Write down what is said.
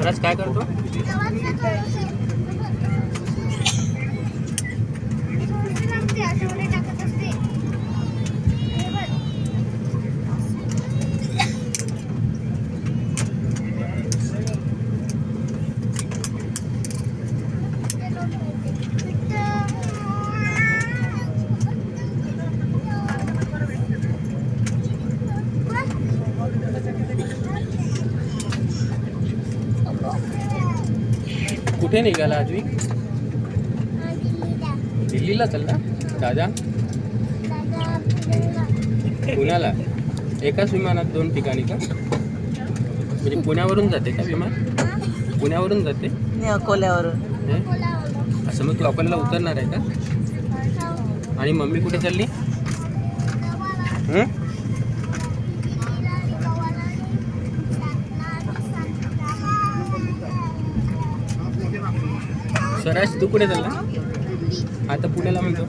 स्वराज काय करतो? कुठे निघाला आजवी? दिल्लीला चालला दादा? पुण्याला एकाच विमानात 2 ठिकाणी का? म्हणजे पुण्यावरून जाते का विमान? पुण्यावरून जाते अकोल्यावरून. असं मग तू अकोल्याला उतरणार आहे का? आणि मम्मी कुठे चालली? स्वराज तू कुठे चालला? आता पुण्याला म्हणतो.